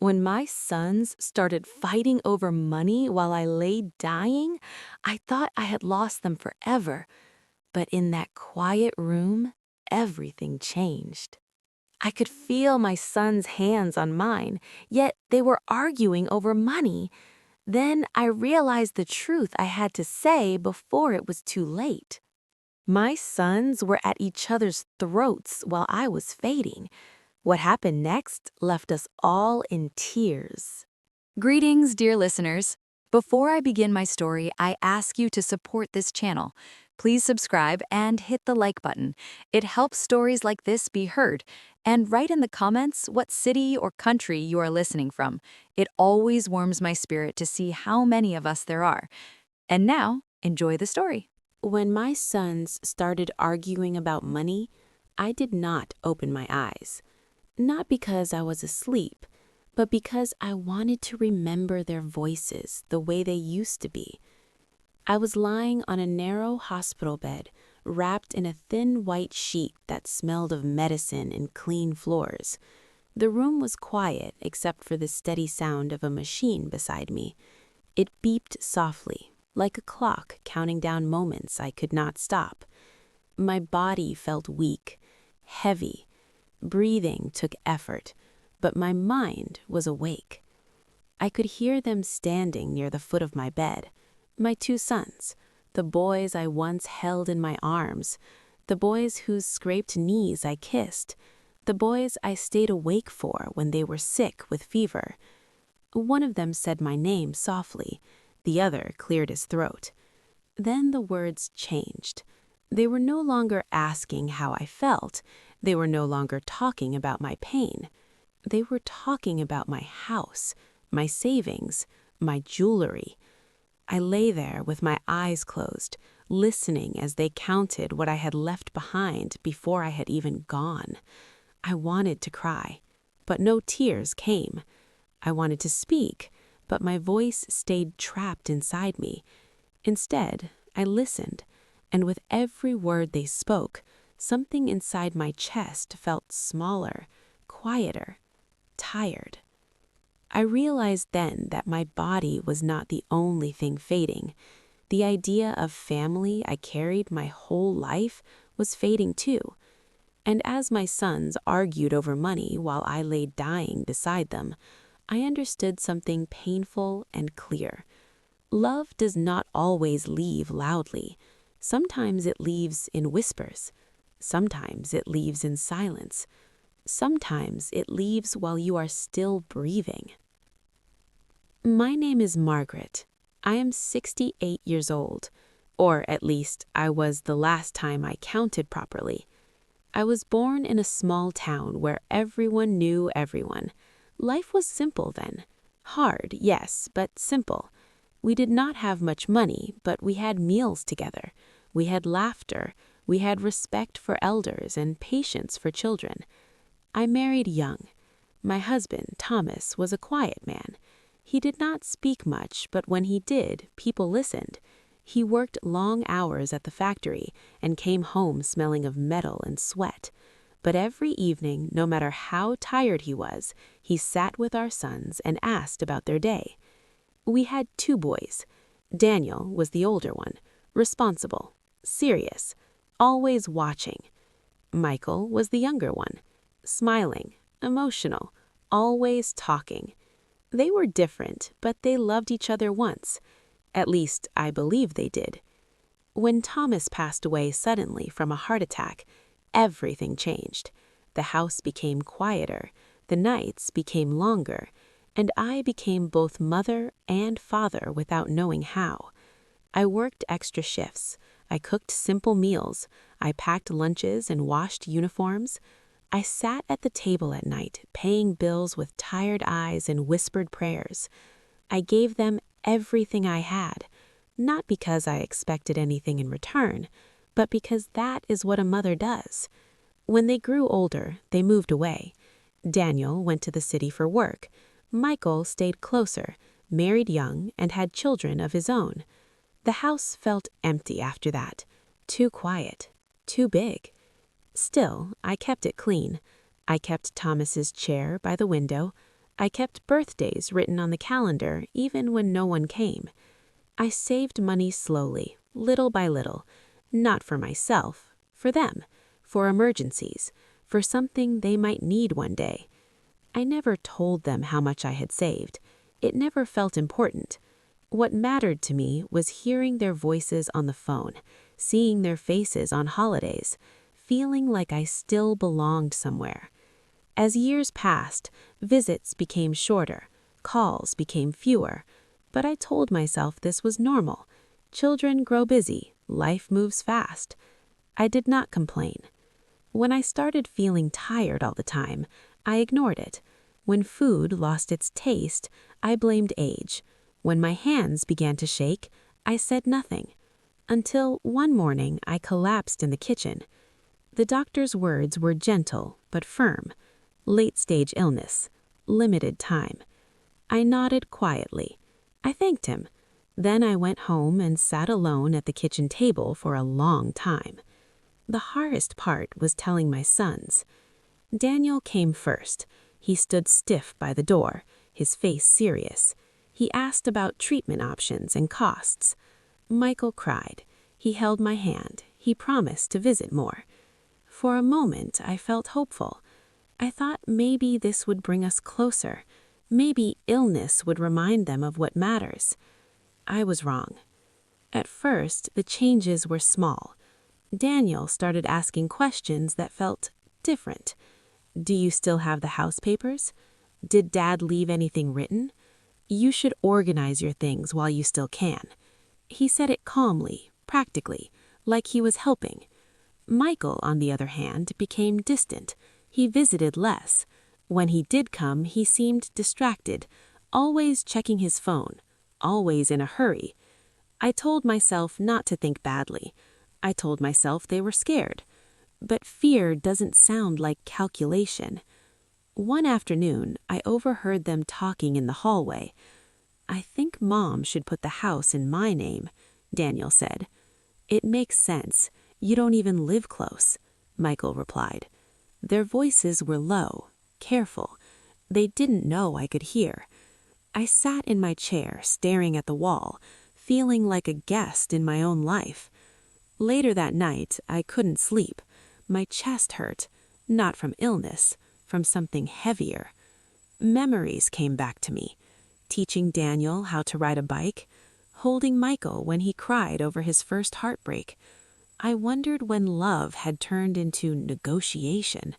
When my sons started fighting over money while I lay dying, I thought I had lost them forever. But in that quiet room, everything changed. I could feel my son's hands on mine, yet they were arguing over money. Then I realized the truth I had to say before it was too late. My sons were at each other's throats while I was fading. What happened next left us all in tears. Greetings, dear listeners. Before I begin my story, I ask you to support this channel. Please subscribe and hit the like button. It helps stories like this be heard. And write in the comments what city or country you are listening from. It always warms my spirit to see how many of us there are. And now, enjoy the story. When my sons started arguing about money, I did not open my eyes. Not because I was asleep, but because I wanted to remember their voices the way they used to be. I was lying on a narrow hospital bed, wrapped in a thin white sheet that smelled of medicine and clean floors. The room was quiet except for the steady sound of a machine beside me. It beeped softly, like a clock counting down moments I could not stop. My body felt weak, heavy. Breathing took effort, but my mind was awake. I could hear them standing near the foot of my bed. My two sons, the boys I once held in my arms, the boys whose scraped knees I kissed, the boys I stayed awake for when they were sick with fever. One of them said my name softly, the other cleared his throat. Then the words changed. They were no longer asking how I felt. They were no longer talking about my pain. They were talking about my house, my savings, my jewelry. I lay there with my eyes closed, listening as they counted what I had left behind before I had even gone. I wanted to cry, but no tears came. I wanted to speak, but my voice stayed trapped inside me. Instead, I listened, and with every word they spoke, something inside my chest felt smaller, quieter, tired. I realized then that my body was not the only thing fading. The idea of family I carried my whole life was fading too. And as my sons argued over money while I lay dying beside them, I understood something painful and clear. Love does not always leave loudly. Sometimes it leaves in whispers. Sometimes it leaves in silence. Sometimes it leaves while you are still breathing. My name is Margaret. I am 68 years old, or at least I was the last time I counted properly. I was born in a small town where everyone knew everyone. Life was simple then. Hard, yes, but simple. We did not have much money, but we had meals together. We had laughter. We had respect for elders and patience for children. I married young. My husband, Thomas, was a quiet man. He did not speak much, but when he did, people listened. He worked long hours at the factory and came home smelling of metal and sweat. But every evening, no matter how tired he was, he sat with our sons and asked about their day. We had two boys. Daniel was the older one, responsible, serious, always watching. Michael was the younger one, smiling, emotional, always talking. They were different, but they loved each other once. At least, I believe they did. When Thomas passed away suddenly from a heart attack, everything changed. The house became quieter, the nights became longer, and I became both mother and father without knowing how. I worked extra shifts. I cooked simple meals. I packed lunches and washed uniforms. I sat at the table at night, paying bills with tired eyes and whispered prayers. I gave them everything I had, not because I expected anything in return, but because that is what a mother does. When they grew older, they moved away. Daniel went to the city for work. Michael stayed closer, married young, and had children of his own. The house felt empty after that, too quiet, too big. Still, I kept it clean. I kept Thomas's chair by the window. I kept birthdays written on the calendar even when no one came. I saved money slowly, little by little, not for myself, for them, for emergencies, for something they might need one day. I never told them how much I had saved. It never felt important. What mattered to me was hearing their voices on the phone, seeing their faces on holidays, feeling like I still belonged somewhere. As years passed, visits became shorter, calls became fewer, but I told myself this was normal. Children grow busy, life moves fast. I did not complain. When I started feeling tired all the time, I ignored it. When food lost its taste, I blamed age. When my hands began to shake, I said nothing. Until one morning I collapsed in the kitchen. The doctor's words were gentle but firm. Late-stage illness. Limited time. I nodded quietly. I thanked him. Then I went home and sat alone at the kitchen table for a long time. The hardest part was telling my sons. Daniel came first. He stood stiff by the door, his face serious. He asked about treatment options and costs. Michael cried. He held my hand. He promised to visit more. For a moment, I felt hopeful. I thought maybe this would bring us closer. Maybe illness would remind them of what matters. I was wrong. At first, the changes were small. Daniel started asking questions that felt different. Do you still have the house papers? Did Dad leave anything written? You should organize your things while you still can. He said it calmly, practically, like he was helping. Michael, on the other hand, became distant. He visited less. When he did come, he seemed distracted, always checking his phone, always in a hurry. I told myself not to think badly. I told myself they were scared. But fear doesn't sound like calculation. One afternoon, I overheard them talking in the hallway. I think Mom should put the house in my name, Daniel said. It makes sense. You don't even live close, Michael replied. Their voices were low, careful. They didn't know I could hear. I sat in my chair, staring at the wall, feeling like a guest in my own life. Later that night, I couldn't sleep. My chest hurt, not from illness, from something heavier. Memories came back to me. Teaching Daniel how to ride a bike, holding Michael when he cried over his first heartbreak. I wondered when love had turned into negotiation.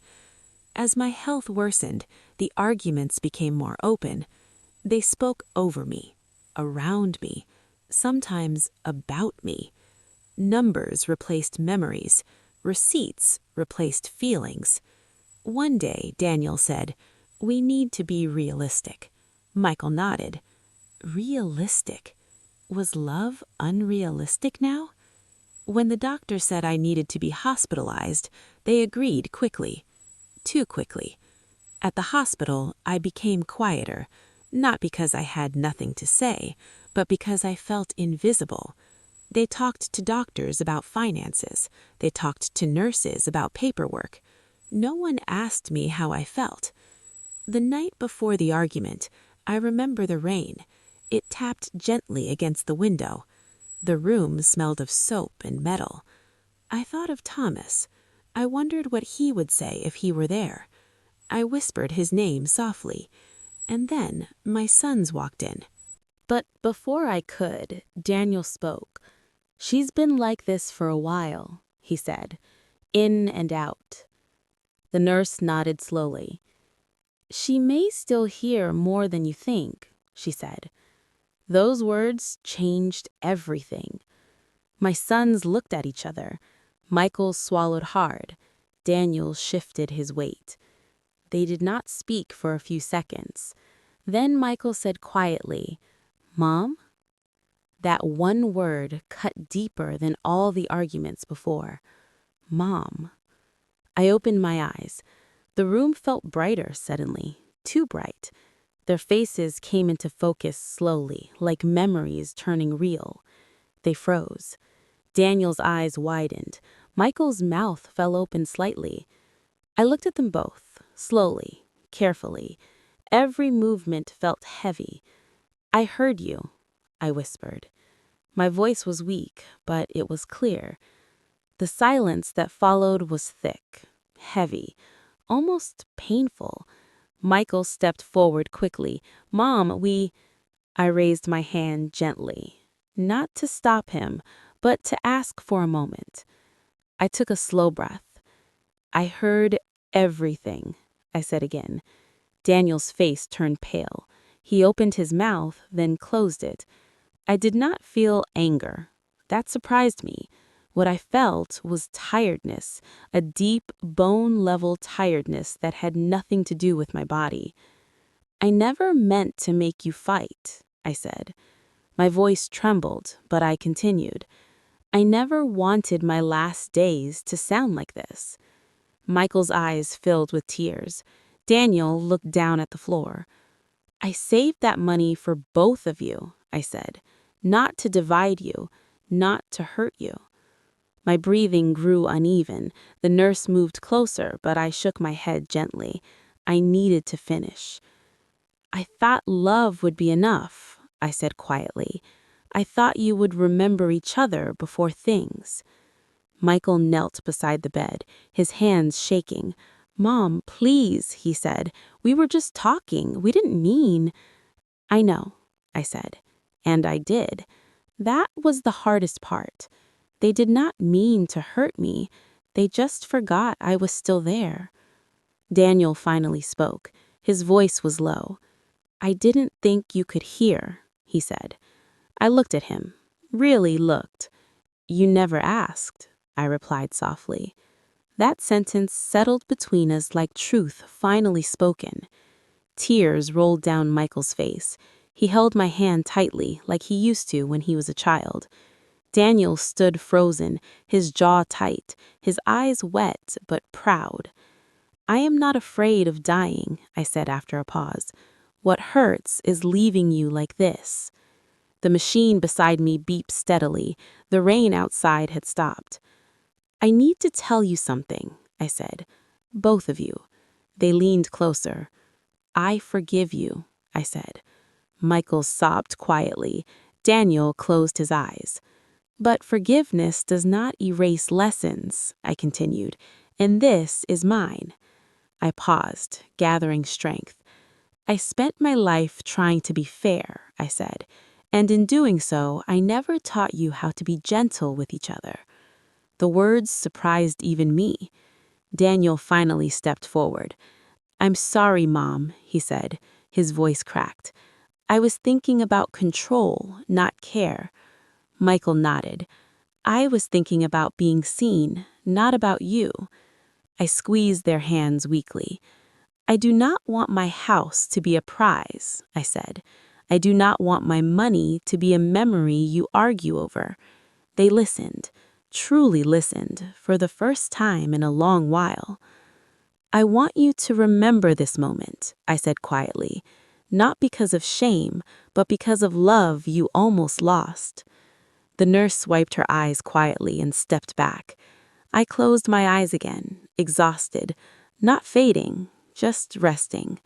As my health worsened, the arguments became more open. They spoke over me, around me, sometimes about me. Numbers replaced memories. Receipts replaced feelings. One day, Daniel said, "We need to be realistic." Michael nodded. Realistic? Was love unrealistic now? When the doctor said I needed to be hospitalized, they agreed quickly. Too quickly. At the hospital, I became quieter, not because I had nothing to say, but because I felt invisible. They talked to doctors about finances. They talked to nurses about paperwork. No one asked me how I felt. The night before the argument, I remember the rain. It tapped gently against the window. The room smelled of soap and metal. I thought of Thomas. I wondered what he would say if he were there. I whispered his name softly. And then my sons walked in. But before I could, Daniel spoke. "She's been like this for a while," he said. "In and out." The nurse nodded slowly. "She may still hear more than you think," she said. Those words changed everything. My sons looked at each other. Michael swallowed hard. Daniel shifted his weight. They did not speak for a few seconds. Then Michael said quietly, "Mom?" That one word cut deeper than all the arguments before. Mom. I opened my eyes. The room felt brighter suddenly, too bright. Their faces came into focus slowly, like memories turning real. They froze. Daniel's eyes widened. Michael's mouth fell open slightly. I looked at them both, slowly, carefully. Every movement felt heavy. "I heard you," I whispered. My voice was weak, but it was clear. The silence that followed was thick, heavy, almost painful. Michael stepped forward quickly. "Mom, we—" I raised my hand gently, not to stop him, but to ask for a moment. I took a slow breath. "I heard everything," I said again. Daniel's face turned pale. He opened his mouth, then closed it. I did not feel anger. That surprised me. What I felt was tiredness, a deep, bone-level tiredness that had nothing to do with my body. "I never meant to make you fight," I said. My voice trembled, but I continued. "I never wanted my last days to sound like this." Michael's eyes filled with tears. Daniel looked down at the floor. "I saved that money for both of you," I said. "Not to divide you, not to hurt you." My breathing grew uneven. The nurse moved closer, but I shook my head gently. I needed to finish. "I thought love would be enough," I said quietly. "I thought you would remember each other before things." Michael knelt beside the bed, his hands shaking. "Mom, please," he said. "We were just talking. We didn't mean—" "I know," I said. And I did. That was the hardest part. They did not mean to hurt me. They just forgot I was still there. Daniel finally spoke. His voice was low. "I didn't think you could hear," he said. I looked at him. Really looked. "You never asked," I replied softly. That sentence settled between us like truth finally spoken. Tears rolled down Michael's face. He held my hand tightly, like he used to when he was a child. Daniel stood frozen, his jaw tight, his eyes wet but proud. "I am not afraid of dying," I said after a pause. "What hurts is leaving you like this." The machine beside me beeped steadily. The rain outside had stopped. "I need to tell you something," I said. "Both of you." They leaned closer. "I forgive you," I said. Michael sobbed quietly. Daniel closed his eyes. "But forgiveness does not erase lessons," I continued, "and this is mine." I paused, gathering strength. "I spent my life trying to be fair," I said, "and in doing so, I never taught you how to be gentle with each other." The words surprised even me. Daniel finally stepped forward. "I'm sorry, Mom," he said, his voice cracked. "I was thinking about control, not care." Michael nodded. "I was thinking about being seen, not about you." I squeezed their hands weakly. "I do not want my house to be a prize," I said. "I do not want my money to be a memory you argue over." They listened, truly listened, for the first time in a long while. "I want you to remember this moment," I said quietly, "not because of shame, but because of love you almost lost." The nurse wiped her eyes quietly and stepped back. I closed my eyes again, exhausted, not fading, just resting.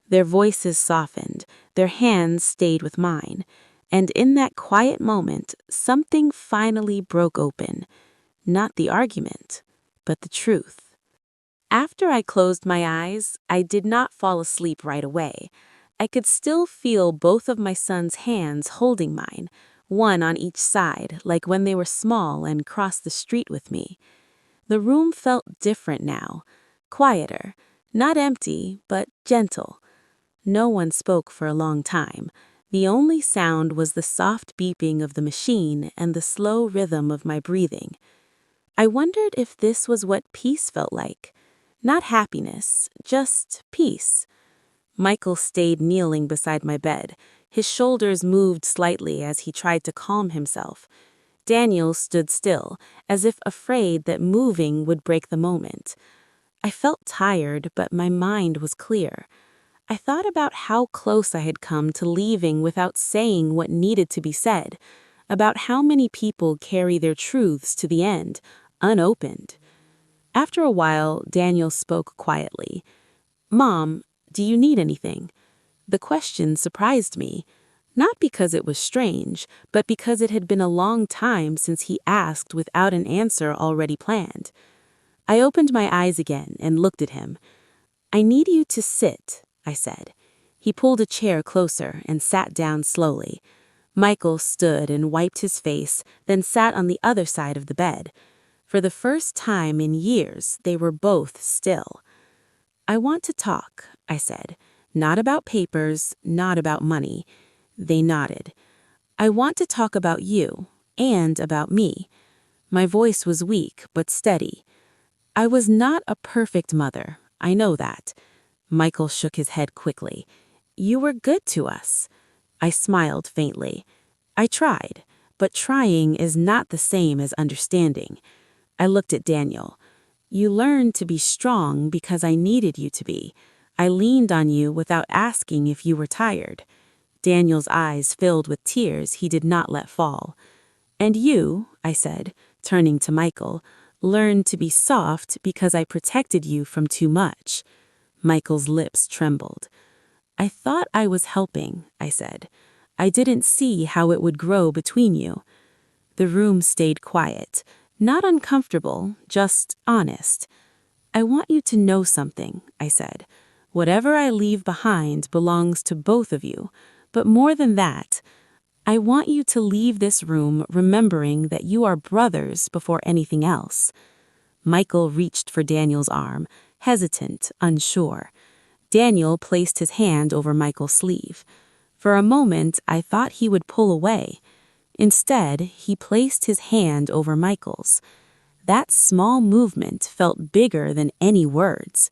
Their voices softened, their hands stayed with mine, and in that quiet moment, something finally broke open. Not the argument, but the truth. After I closed my eyes, I did not fall asleep right away. I could still feel both of my son's hands holding mine, one on each side, like when they were small and crossed the street with me. The room felt different now, quieter, not empty, but gentle. No one spoke for a long time. The only sound was the soft beeping of the machine and the slow rhythm of my breathing. I wondered if this was what peace felt like. Not happiness, just peace. Michael stayed kneeling beside my bed. His shoulders moved slightly as he tried to calm himself. Daniel stood still, as if afraid that moving would break the moment. I felt tired, but my mind was clear. I thought about how close I had come to leaving without saying what needed to be said, about how many people carry their truths to the end, unopened. After a while, Daniel spoke quietly. "Mom, "Do you need anything?" The question surprised me, not because it was strange, but because it had been a long time since he asked without an answer already planned. I opened my eyes again and looked at him. "I need you to sit," I said. He pulled a chair closer and sat down slowly. Michael stood and wiped his face, then sat on the other side of the bed. For the first time in years, they were both still. "I want to talk," I said. "Not about papers, not about money." They nodded. "I want to talk about you, and about me." My voice was weak but steady. "I was not a perfect mother, I know that." Michael shook his head quickly. "You were good to us." I smiled faintly. "I tried, but trying is not the same as understanding." I looked at Daniel. "You learned to be strong because I needed you to be. I leaned on you without asking if you were tired." Daniel's eyes filled with tears he did not let fall. "And you," I said, turning to Michael, "learned to be soft because I protected you from too much." Michael's lips trembled. "I thought I was helping," I said. "I didn't see how it would grow between you." The room stayed quiet, not uncomfortable, just honest. "I want you to know something," I said. "Whatever I leave behind belongs to both of you. But more than that, I want you to leave this room remembering that you are brothers before anything else." Michael reached for Daniel's arm, hesitant, unsure. Daniel placed his hand over Michael's sleeve. For a moment, I thought he would pull away. Instead, he placed his hand over Michael's. That small movement felt bigger than any words.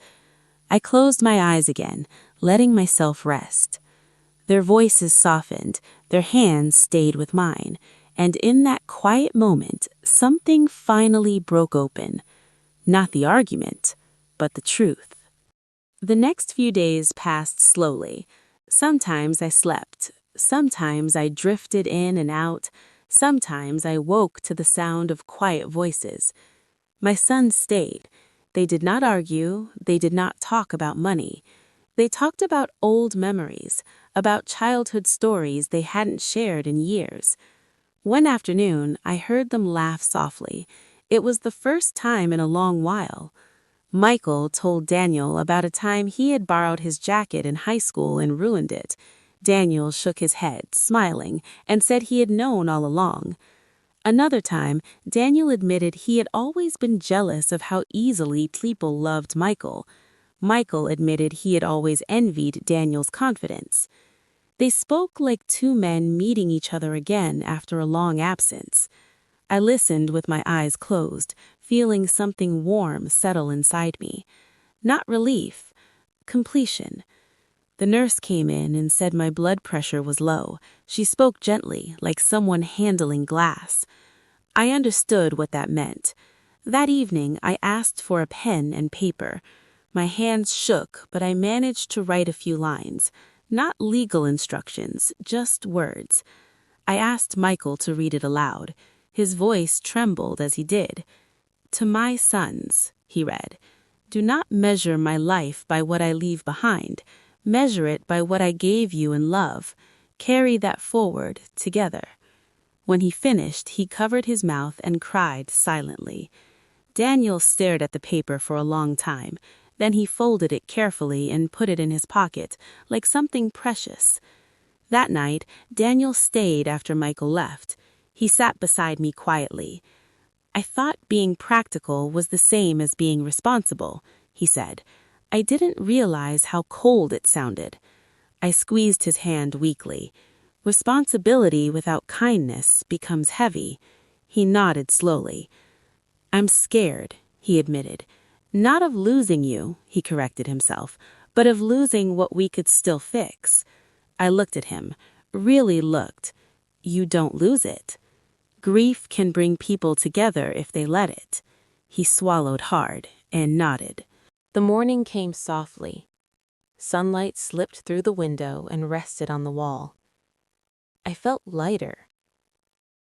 I closed my eyes again, letting myself rest. Their voices softened, their hands stayed with mine, and in that quiet moment, something finally broke open. Not the argument, but the truth. The next few days passed slowly. Sometimes I slept, sometimes I drifted in and out, sometimes I woke to the sound of quiet voices. My sons stayed. They did not argue, they did not talk about money. They talked about old memories, about childhood stories they hadn't shared in years. One afternoon, I heard them laugh softly. It was the first time in a long while. Michael told Daniel about a time he had borrowed his jacket in high school and ruined it. Daniel shook his head, smiling, and said he had known all along. Another time, Daniel admitted he had always been jealous of how easily Tleeple loved Michael. Michael admitted he had always envied Daniel's confidence. They spoke like two men meeting each other again after a long absence. I listened with my eyes closed, feeling something warm settle inside me. Not relief, completion. The nurse came in and said my blood pressure was low. She spoke gently, like someone handling glass. I understood what that meant. That evening, I asked for a pen and paper. My hands shook, but I managed to write a few lines. Not legal instructions, just words. I asked Michael to read it aloud. His voice trembled as he did. "To my sons," he read, "do not measure my life by what I leave behind. Measure it by what I gave you in love. Carry that forward together." When he finished, he covered his mouth and cried silently. Daniel stared at the paper for a long time. Then he folded it carefully and put it in his pocket, like something precious. That night, Daniel stayed after Michael left. He sat beside me quietly. "I thought being practical was the same as being responsible," he said. "I didn't realize how cold it sounded." I squeezed his hand weakly. "Responsibility without kindness becomes heavy." He nodded slowly. "I'm scared," he admitted. "Not of losing you," he corrected himself, "but of losing what we could still fix." I looked at him, really looked. "You don't lose it. Grief can bring people together if they let it." He swallowed hard and nodded. The morning came softly. Sunlight slipped through the window and rested on the wall. I felt lighter.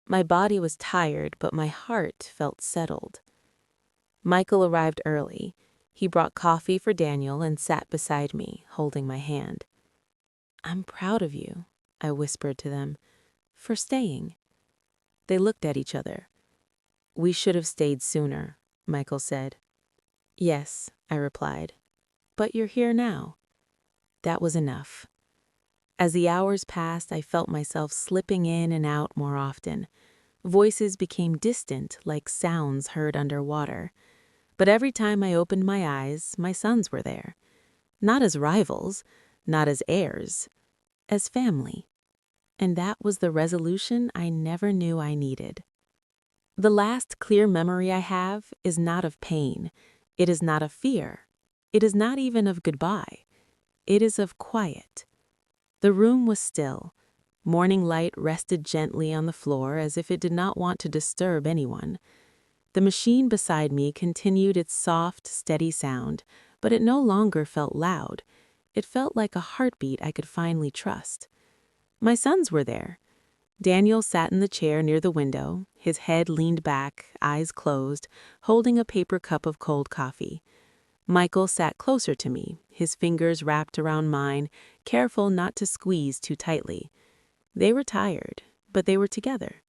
My body was tired, but my heart felt settled. Michael arrived early. He brought coffee for Daniel and sat beside me, holding my hand. "I'm proud of you," I whispered to them, "for staying." They looked at each other. "We should have stayed sooner," Michael said. "Yes," I replied, "but you're here now." That was enough. As the hours passed, I felt myself slipping in and out more often. Voices became distant, like sounds heard underwater. But every time I opened my eyes, my sons were there. Not as rivals, not as heirs, as family. And that was the resolution I never knew I needed. The last clear memory I have is not of pain. It is not of fear. It is not even of goodbye. It is of quiet. The room was still. Morning light rested gently on the floor as if it did not want to disturb anyone. The machine beside me continued its soft, steady sound, but it no longer felt loud. It felt like a heartbeat I could finally trust. My sons were there. Daniel sat in the chair near the window, his head leaned back, eyes closed, holding a paper cup of cold coffee. Michael sat closer to me, his fingers wrapped around mine, careful not to squeeze too tightly. They were tired, but they were together.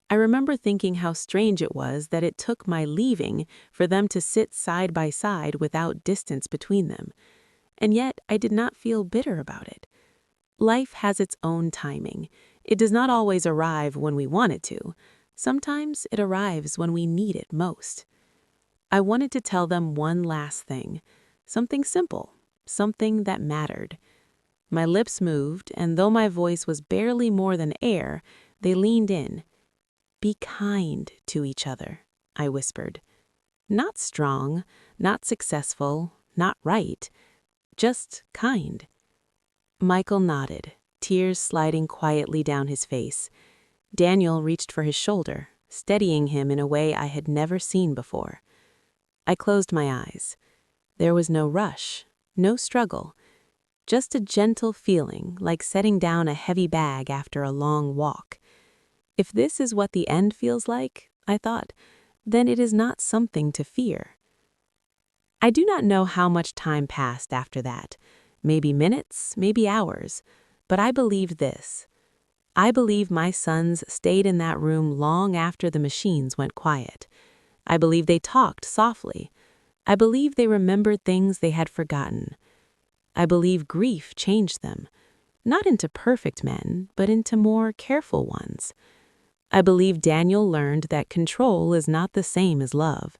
I remember thinking how strange it was that it took my leaving for them to sit side by side without distance between them. And yet I did not feel bitter about it. Life has its own timing. It does not always arrive when we want it to. Sometimes it arrives when we need it most. I wanted to tell them one last thing, something simple, something that mattered. My lips moved, and though my voice was barely more than air, they leaned in. "Be kind to each other," I whispered. Not strong, not successful, not right, just kind. Michael nodded, tears sliding quietly down his face. Daniel reached for his shoulder, steadying him in a way I had never seen before. I closed my eyes. There was no rush, no struggle, just a gentle feeling like setting down a heavy bag after a long walk. If this is what the end feels like, I thought, then it is not something to fear. I do not know how much time passed after that. Maybe minutes, maybe hours, but I believed this. I believe my sons stayed in that room long after the machines went quiet. I believe they talked softly. I believe they remembered things they had forgotten. I believe grief changed them, not into perfect men, but into more careful ones. I believe Daniel learned that control is not the same as love.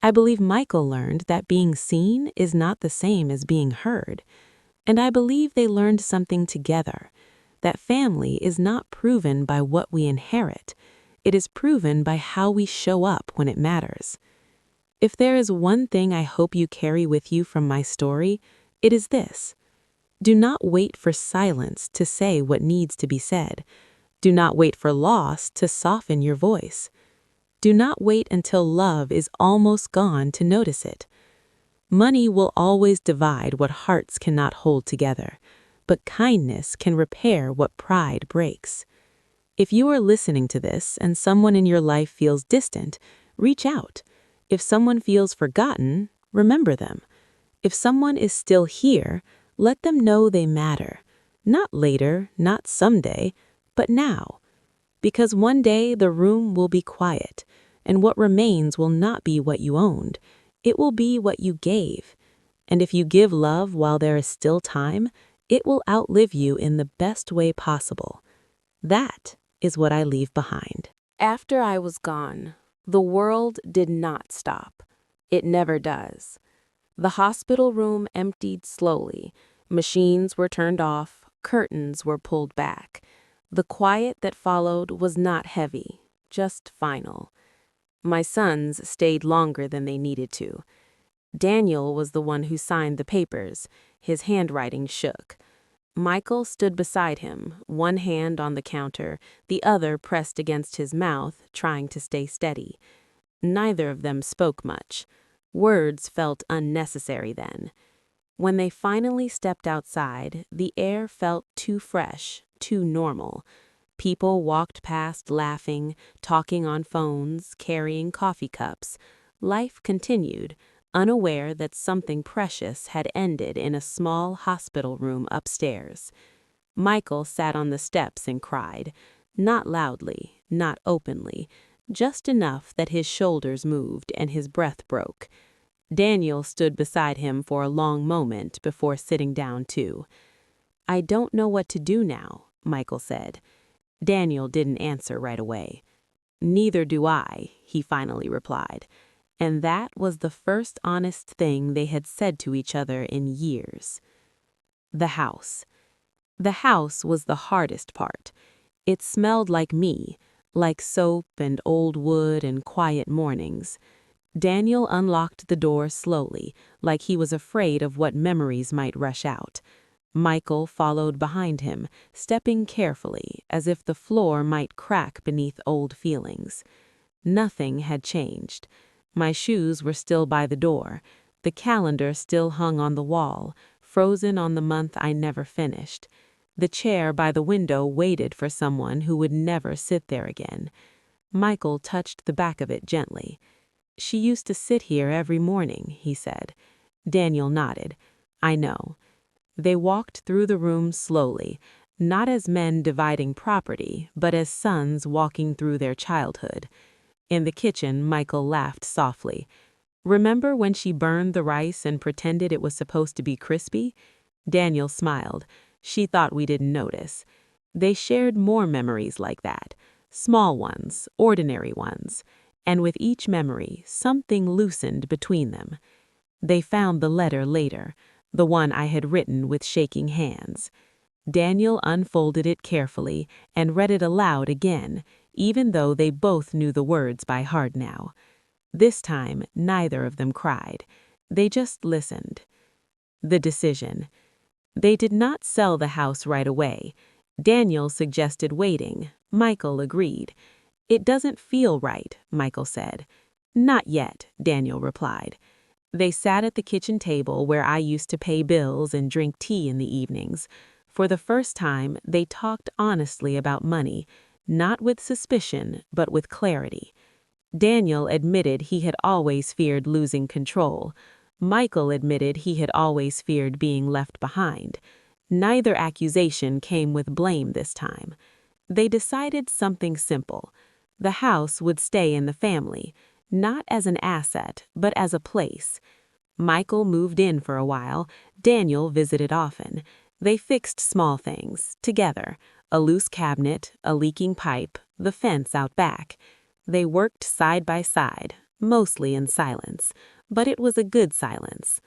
I believe Michael learned that being seen is not the same as being heard. And I believe they learned something together, that family is not proven by what we inherit. It is proven by how we show up when it matters. If there is one thing I hope you carry with you from my story, it is this. Do not wait for silence to say what needs to be said. Do not wait for loss to soften your voice. Do not wait until love is almost gone to notice it. Money will always divide what hearts cannot hold together, but kindness can repair what pride breaks. If you are listening to this and someone in your life feels distant, reach out. If someone feels forgotten, remember them. If someone is still here, let them know they matter. Not later, not someday, but now. Because one day the room will be quiet, and what remains will not be what you owned. It will be what you gave. And if you give love while there is still time, it will outlive you in the best way possible. That is what I leave behind. After I was gone, the world did not stop. It never does. The hospital room emptied slowly. Machines were turned off, curtains were pulled back. The quiet that followed was not heavy, just final. My sons stayed longer than they needed to. Daniel was the one who signed the papers. His handwriting shook. Michael stood beside him, one hand on the counter, the other pressed against his mouth, trying to stay steady. Neither of them spoke much. Words felt unnecessary then. When they finally stepped outside, the air felt too fresh, too normal. People walked past laughing, talking on phones, carrying coffee cups. Life continued, unaware that something precious had ended in a small hospital room upstairs. Michael sat on the steps and cried, not loudly, not openly, just enough that his shoulders moved and his breath broke. Daniel stood beside him for a long moment before sitting down too. "I don't know what to do now," Michael said. Daniel didn't answer right away. "Neither do I," he finally replied. And that was the first honest thing they had said to each other in years. The house. The house was the hardest part. It smelled like me, like soap and old wood and quiet mornings. Daniel unlocked the door slowly, like he was afraid of what memories might rush out. Michael followed behind him, stepping carefully, as if the floor might crack beneath old feelings. Nothing had changed. My shoes were still by the door. The calendar still hung on the wall, frozen on the month I never finished. The chair by the window waited for someone who would never sit there again. Michael touched the back of it gently. "She used to sit here every morning," he said. Daniel nodded. "I know." They walked through the room slowly, not as men dividing property, but as sons walking through their childhood. In the kitchen, Michael laughed softly. "Remember when she burned the rice and pretended it was supposed to be crispy?" Daniel smiled. She thought we didn't notice. They shared more memories like that, small ones, ordinary ones, and with each memory, something loosened between them. They found the letter later, the one I had written with shaking hands. Daniel unfolded it carefully and read it aloud again, even though they both knew the words by heart now. This time, neither of them cried. They just listened. The decision. They did not sell the house right away. Daniel suggested waiting. Michael agreed. "It doesn't feel right," Michael said. "Not yet," Daniel replied. They sat at the kitchen table where I used to pay bills and drink tea in the evenings. For the first time, they talked honestly about money, not with suspicion, but with clarity. Daniel admitted he had always feared losing control. Michael admitted he had always feared being left behind. Neither accusation came with blame this time. They decided something simple. The house would stay in the family, not as an asset, but as a place. Michael moved in for a while. Daniel visited often. They fixed small things, together, a loose cabinet, a leaking pipe, the fence out back. They worked side by side, mostly in silence, but it was a good silence.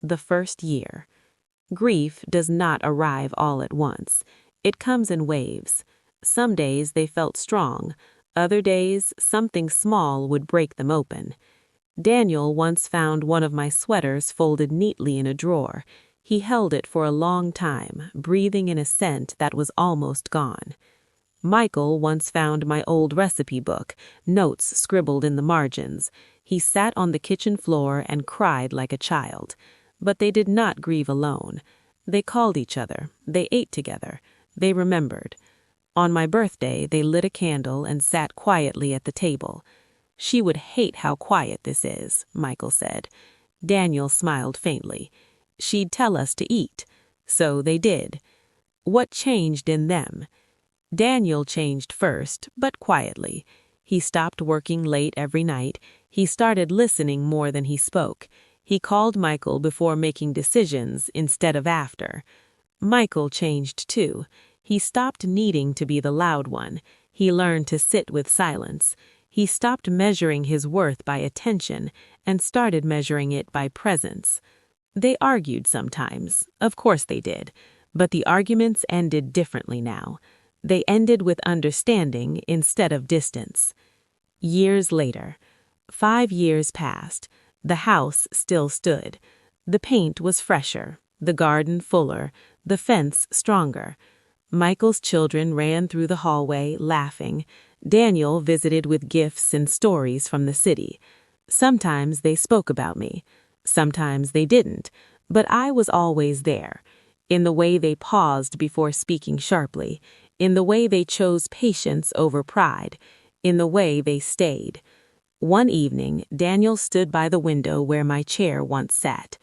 The first year. Grief does not arrive all at once. It comes in waves. Some days they felt strong. Other days, something small would break them open. Daniel once found one of my sweaters folded neatly in a drawer. He held it for a long time, breathing in a scent that was almost gone. Michael once found my old recipe book, notes scribbled in the margins. He sat on the kitchen floor and cried like a child. But they did not grieve alone. They called each other. They ate together. They remembered. On my birthday, they lit a candle and sat quietly at the table. "She would hate how quiet this is," Michael said. Daniel smiled faintly. "She'd tell us to eat." So they did. What changed in them? Daniel changed first, but quietly. He stopped working late every night. He started listening more than he spoke. He called Michael before making decisions instead of after. Michael changed too. He stopped needing to be the loud one. He learned to sit with silence. He stopped measuring his worth by attention and started measuring it by presence. They argued sometimes. Of course they did. But the arguments ended differently now. They ended with understanding instead of distance. Years later. 5 years passed. The house still stood. The paint was fresher, the garden fuller, the fence stronger. Michael's children ran through the hallway, laughing. Daniel visited with gifts and stories from the city. Sometimes they spoke about me. Sometimes they didn't. But I was always there. In the way they paused before speaking sharply. In the way they chose patience over pride. In the way they stayed. One evening, Daniel stood by the window where my chair once sat.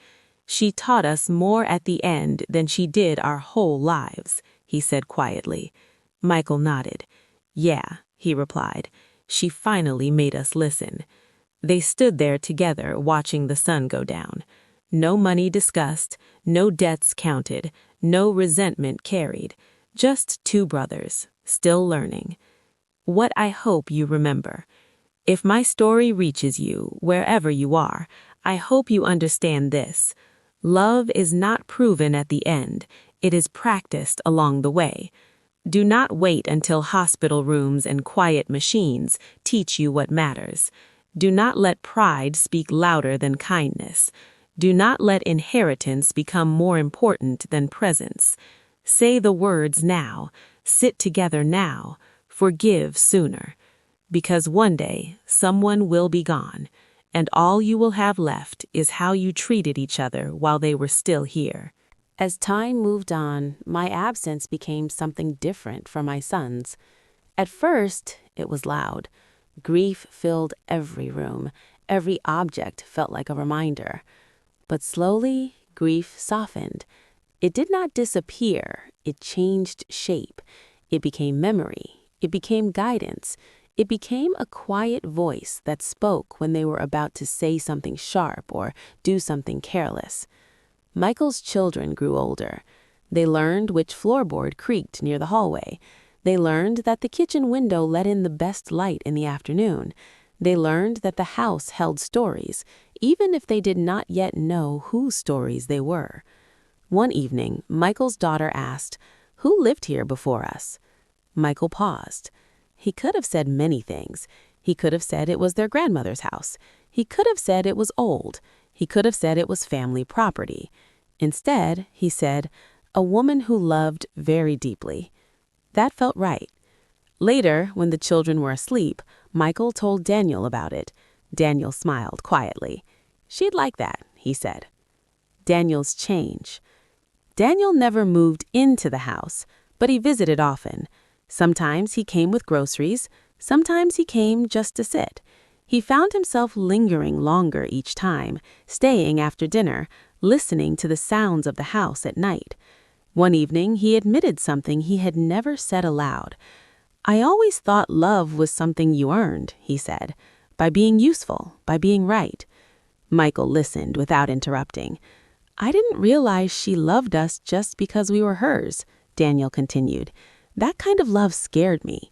"She taught us more at the end than she did our whole lives," he said quietly. Michael nodded. "Yeah," he replied. "She finally made us listen." They stood there together watching the sun go down. No money discussed, no debts counted, no resentment carried. Just two brothers, still learning. What I hope you remember. If my story reaches you, wherever you are, I hope you understand this. Love is not proven at the end, it is practiced along the way. Do not wait until hospital rooms and quiet machines teach you what matters. Do not let pride speak louder than kindness. Do not let inheritance become more important than presence. Say the words now, sit together now, forgive sooner. Because one day, someone will be gone, and all you will have left is how you treated each other while they were still here. As time moved on, my absence became something different from my sons. At first, it was loud. Grief filled every room. Every object felt like a reminder. But slowly, grief softened. It did not disappear. It changed shape. It became memory. It became guidance. It became a quiet voice that spoke when they were about to say something sharp or do something careless. Michael's children grew older. They learned which floorboard creaked near the hallway. They learned that the kitchen window let in the best light in the afternoon. They learned that the house held stories, even if they did not yet know whose stories they were. One evening, Michael's daughter asked, "Who lived here before us?" Michael paused. He could have said many things. He could have said it was their grandmother's house. He could have said it was old. He could have said it was family property. Instead, he said, "A woman who loved very deeply." That felt right. Later, when the children were asleep, Michael told Daniel about it. Daniel smiled quietly. "She'd like that," he said. Daniel's change. Daniel never moved into the house, but he visited often. Sometimes he came with groceries, sometimes he came just to sit. He found himself lingering longer each time, staying after dinner, listening to the sounds of the house at night. One evening, he admitted something he had never said aloud. "I always thought love was something you earned," he said, "by being useful, by being right." Michael listened without interrupting. "I didn't realize she loved us just because we were hers," Daniel continued. "That kind of love scared me."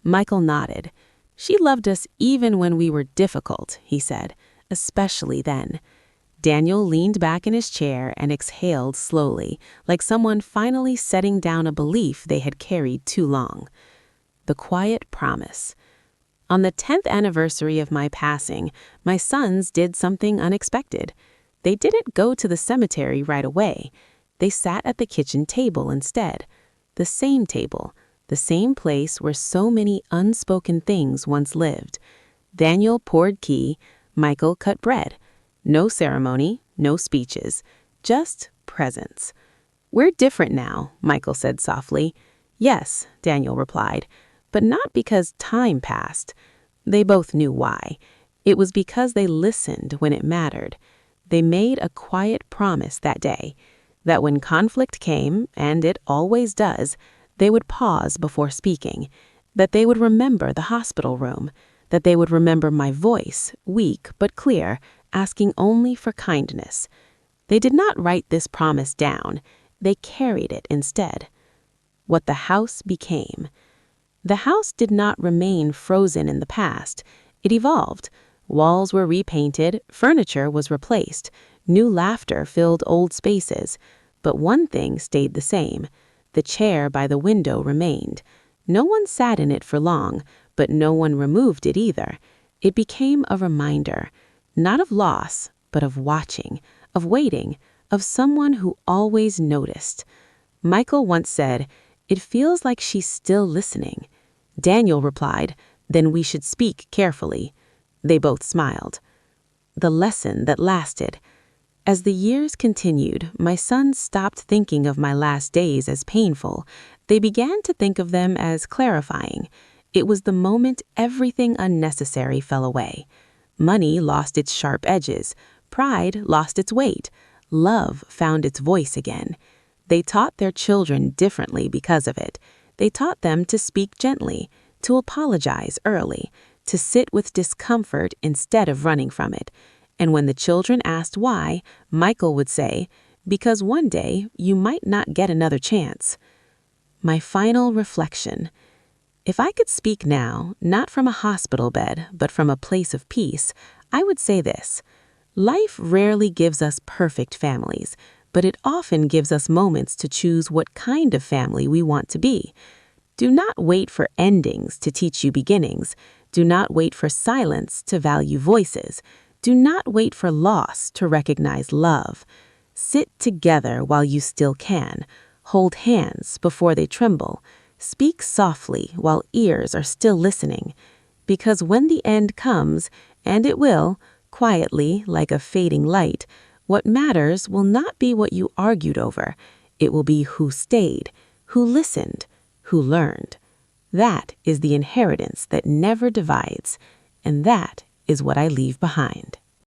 Michael nodded. "She loved us even when we were difficult," he said, "especially then." Daniel leaned back in his chair and exhaled slowly, like someone finally setting down a belief they had carried too long. The quiet promise. On the 10th anniversary of my passing, my sons did something unexpected. They didn't go to the cemetery right away. They sat at the kitchen table instead. The same table, the same place where so many unspoken things once lived. Daniel poured tea, Michael cut bread. No ceremony, no speeches, just presence. "We're different now," Michael said softly. "Yes," Daniel replied, "but not because time passed." They both knew why. It was because they listened when it mattered. They made a quiet promise that day, that when conflict came, and it always does, they would pause before speaking, that they would remember the hospital room, that they would remember my voice, weak but clear, asking only for kindness. They did not write this promise down. They carried it instead. What the house became. The house did not remain frozen in the past. It evolved. Walls were repainted, furniture was replaced, new laughter filled old spaces. But one thing stayed the same. The chair by the window remained. No one sat in it for long, but no one removed it either. It became a reminder, not of loss, but of watching, of waiting, of someone who always noticed. Michael once said, "It feels like she's still listening." Daniel replied, "Then we should speak carefully." They both smiled. The lesson that lasted. As the years continued, my sons stopped thinking of my last days as painful. They began to think of them as clarifying. It was the moment everything unnecessary fell away. Money lost its sharp edges. Pride lost its weight. Love found its voice again. They taught their children differently because of it. They taught them to speak gently, to apologize early, to sit with discomfort instead of running from it. And when the children asked why, Michael would say, "Because one day you might not get another chance." My final reflection. If I could speak now, not from a hospital bed, but from a place of peace, I would say this. Life rarely gives us perfect families, but it often gives us moments to choose what kind of family we want to be. Do not wait for endings to teach you beginnings. Do not wait for silence to value voices. Do not wait for loss to recognize love. Sit together while you still can. Hold hands before they tremble. Speak softly while ears are still listening. Because when the end comes, and it will, quietly like a fading light, what matters will not be what you argued over. It will be who stayed, who listened, who learned. That is the inheritance that never divides, and that is what I leave behind.